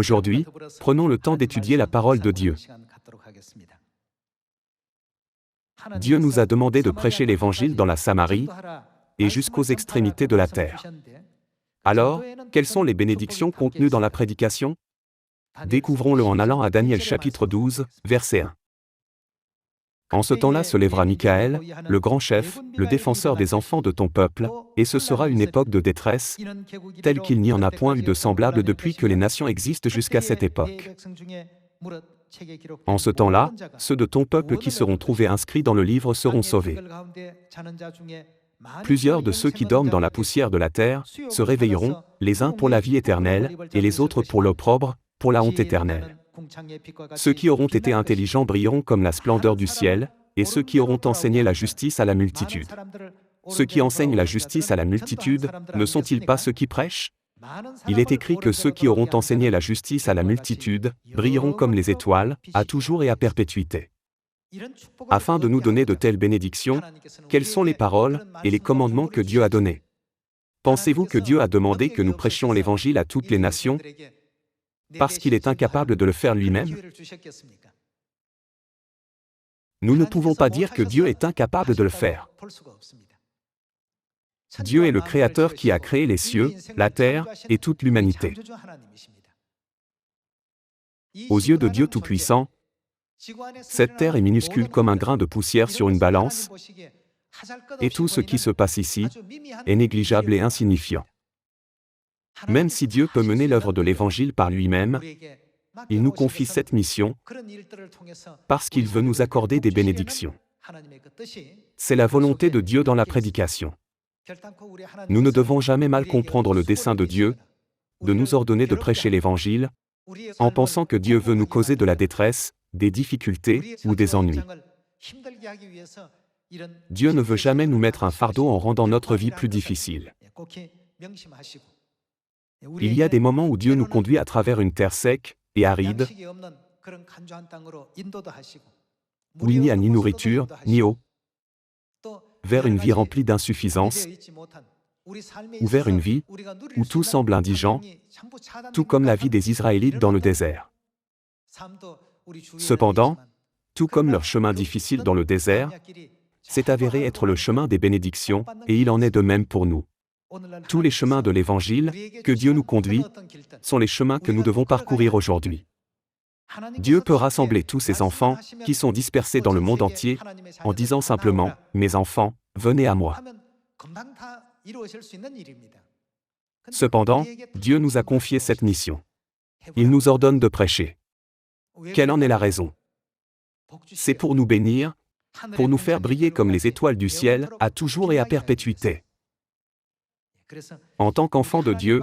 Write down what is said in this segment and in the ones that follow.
Aujourd'hui, prenons le temps d'étudier la parole de Dieu. Dieu nous a demandé de prêcher l'Évangile dans la Samarie et jusqu'aux extrémités de la terre. Alors, quelles sont les bénédictions contenues dans la prédication? Découvrons-le en allant à Daniel chapitre 12, verset 1. En ce temps-là se lèvera Michaël, le grand chef, le défenseur des enfants de ton peuple, et ce sera une époque de détresse, telle qu'il n'y en a point eu de semblable depuis que les nations existent jusqu'à cette époque. En ce temps-là, ceux de ton peuple qui seront trouvés inscrits dans le livre seront sauvés. Plusieurs de ceux qui dorment dans la poussière de la terre se réveilleront, les uns pour la vie éternelle, et les autres pour l'opprobre, pour la honte éternelle. Ceux qui auront été intelligents brilleront comme la splendeur du ciel, et ceux qui auront enseigné la justice à la multitude. Ceux qui enseignent la justice à la multitude, ne sont-ils pas ceux qui prêchent? Il est écrit que ceux qui auront enseigné la justice à la multitude, brilleront comme les étoiles, à toujours et à perpétuité. Afin de nous donner de telles bénédictions, quelles sont les paroles et les commandements que Dieu a donnés? Pensez-vous que Dieu a demandé que nous prêchions l'Évangile à toutes les nations, parce qu'il est incapable de le faire lui-même? Nous ne pouvons pas dire que Dieu est incapable de le faire. Dieu est le Créateur qui a créé les cieux, la terre et toute l'humanité. Aux yeux de Dieu Tout-Puissant, cette terre est minuscule comme un grain de poussière sur une balance, et tout ce qui se passe ici est négligeable et insignifiant. Même si Dieu peut mener l'œuvre de l'Évangile par lui-même, il nous confie cette mission parce qu'il veut nous accorder des bénédictions. C'est la volonté de Dieu dans la prédication. Nous ne devons jamais mal comprendre le dessein de Dieu, de nous ordonner de prêcher l'Évangile, en pensant que Dieu veut nous causer de la détresse, des difficultés ou des ennuis. Dieu ne veut jamais nous mettre un fardeau en rendant notre vie plus difficile. Il y a des moments où Dieu nous conduit à travers une terre sec et aride, où il n'y a ni nourriture, ni eau, vers une vie remplie d'insuffisance, ou vers une vie où tout semble indigent, tout comme la vie des Israélites dans le désert. Cependant, tout comme leur chemin difficile dans le désert, s'est avéré être le chemin des bénédictions, et il en est de même pour nous. Tous les chemins de l'Évangile, que Dieu nous conduit, sont les chemins que nous devons parcourir aujourd'hui. Dieu peut rassembler tous ses enfants, qui sont dispersés dans le monde entier, en disant simplement, « Mes enfants, venez à moi ». Cependant, Dieu nous a confié cette mission. Il nous ordonne de prêcher. Quelle en est la raison? C'est pour nous bénir, pour nous faire briller comme les étoiles du ciel, à toujours et à perpétuité. En tant qu'enfants de Dieu,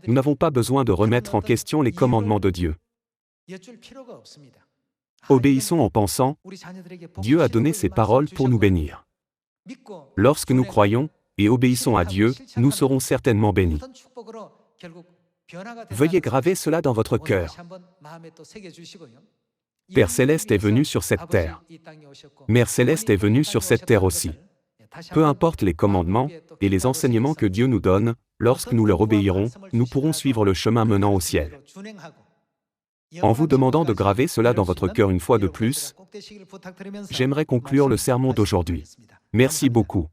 nous n'avons pas besoin de remettre en question les commandements de Dieu. Obéissons en pensant, Dieu a donné ses paroles pour nous bénir. Lorsque nous croyons et obéissons à Dieu, nous serons certainement bénis. Veuillez graver cela dans votre cœur. Père Céleste est venu sur cette terre. Mère Céleste est venue sur cette terre aussi. Peu importe les commandements et les enseignements que Dieu nous donne, lorsque nous leur obéirons, nous pourrons suivre le chemin menant au ciel. En vous demandant de graver cela dans votre cœur une fois de plus, j'aimerais conclure le sermon d'aujourd'hui. Merci beaucoup.